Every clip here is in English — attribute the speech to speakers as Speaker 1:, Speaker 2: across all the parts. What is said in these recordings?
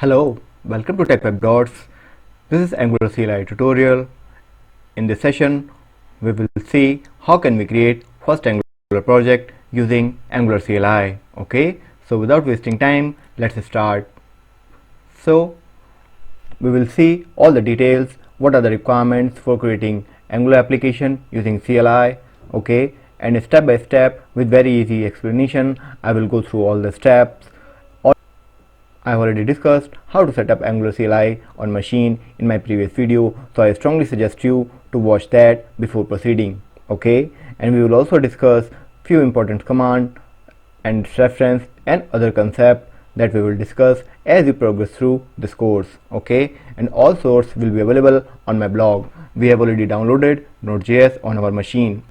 Speaker 1: Hello, welcome to TechWeb Dots. This is Angular CLI tutorial. In this session, we will see how can we create first Angular project using Angular CLI. Okay, so without wasting time, let's start. So we will see all the details, what are the requirements for creating Angular application using CLI. Okay, and step by step with very easy explanation, I will go through all the steps. I have already discussed how to set up Angular CLI on machine in my previous video, so I strongly suggest you to watch that before proceeding. Okay, and we will also discuss few important commands and reference and other concepts that we will discuss as we progress through this course. Okay, and all source will be available on my blog. We have already downloaded Node.js on our machine.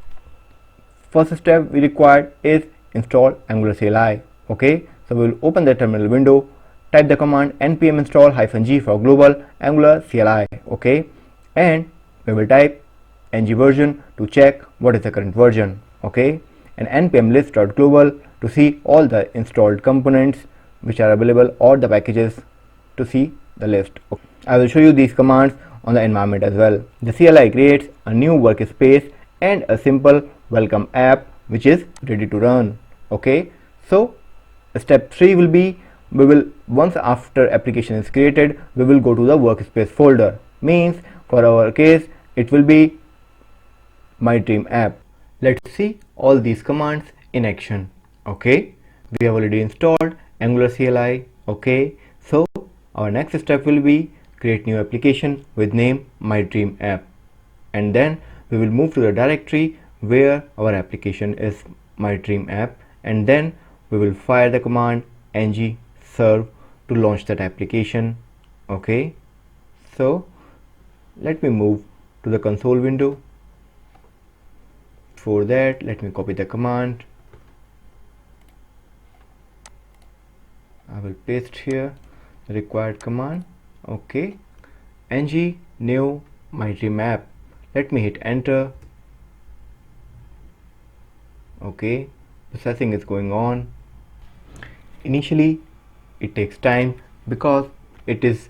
Speaker 1: First step we require is install Angular CLI. Okay, so we will open the terminal window, type the command npm install -g for global Angular CLI. Okay, and we will type ng version to check what is the current version. Okay, and npm list.global to see all the installed components which are available or the packages to see the list. Okay. I will show you these commands on the environment as well. The CLI creates a new workspace and a simple welcome app which is ready to run. Okay, so step 3 will be once after application is created, we will go to the workspace folder. Means for our case it will be my dream app. Let's see all these commands in action. Okay, we have already installed Angular CLI. Okay, so our next step will be create new application with name my dream app, and then we will move to the directory where our application is my dream app, and then we will fire the command ng serve to launch that application. Okay, so let me move to the console window. For that, let me copy the command. I will paste here the required command. Okay, ng new my dream app. Let me hit enter. Okay, processing is going on. Initially it takes time because it is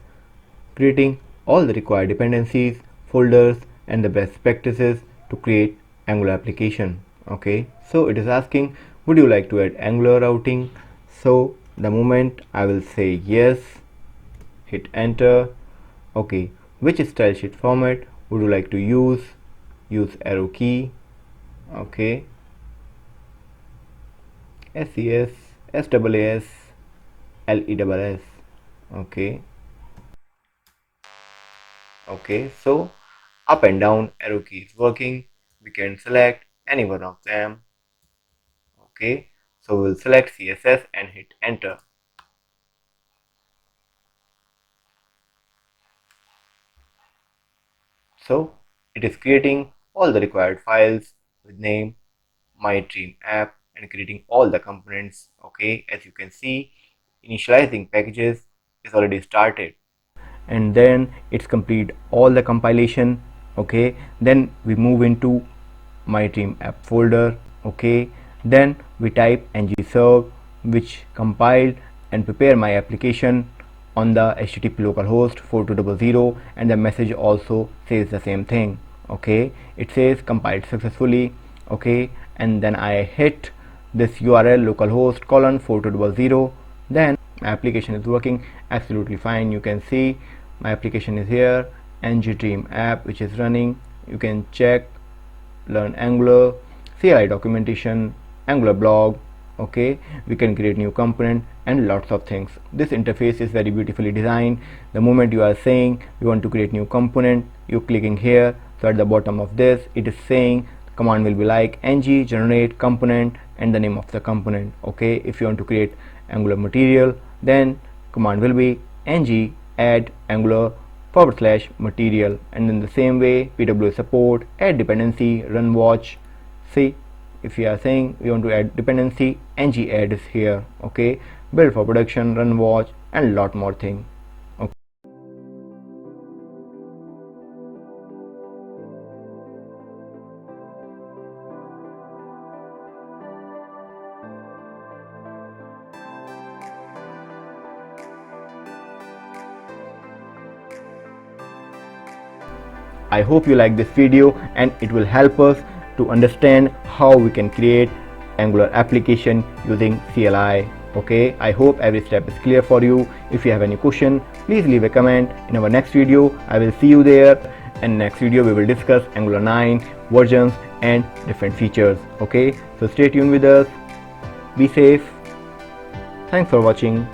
Speaker 1: creating all the required dependencies, folders and the best practices to create Angular application. Okay, so it is asking would you like to add Angular routing. So the moment I will say yes, hit enter. Okay, which style sheet format would you like to use arrow key. Okay, SES, SAAS, LESS. Okay, so up and down arrow key is working. We can select any one of them. Okay, so we'll select CSS and hit enter. So it is creating all the required files with name my dream app and creating all the components. Okay, as you can see, initializing packages is already started, and then it's complete all the compilation. Okay, then we move into my dream app folder. Okay, then we type ng serve which compiled and prepare my application on the http localhost 4200, and the message also says the same thing. Okay, it says compiled successfully. Okay, and then I hit this URL localhost colon 4200. Then my application is working absolutely fine. You can see my application is here, ng dream app which is running. You can check, learn Angular, CLI documentation, Angular blog. Okay, we can create new component and lots of things. This interface is very beautifully designed. The moment you are saying you want to create new component, you're clicking here. So at the bottom of this it is saying command will be like ng generate component and the name of the component. Okay, if you want to create Angular material, then command will be ng add Angular /material, and in the same way PWA support, add dependency, run watch. See, if you are saying we want to add dependency, ng add is here. Okay, build for production, run watch and lot more thing. Okay. I hope you like this video and it will help us to understand how we can create Angular application using CLI. Okay, I hope every step is clear for you. If you have any question, please leave a comment. In our next video, I will see you there. And next video we will discuss Angular 9 versions and different features. Okay, so stay tuned with us. Be safe. Thanks for watching.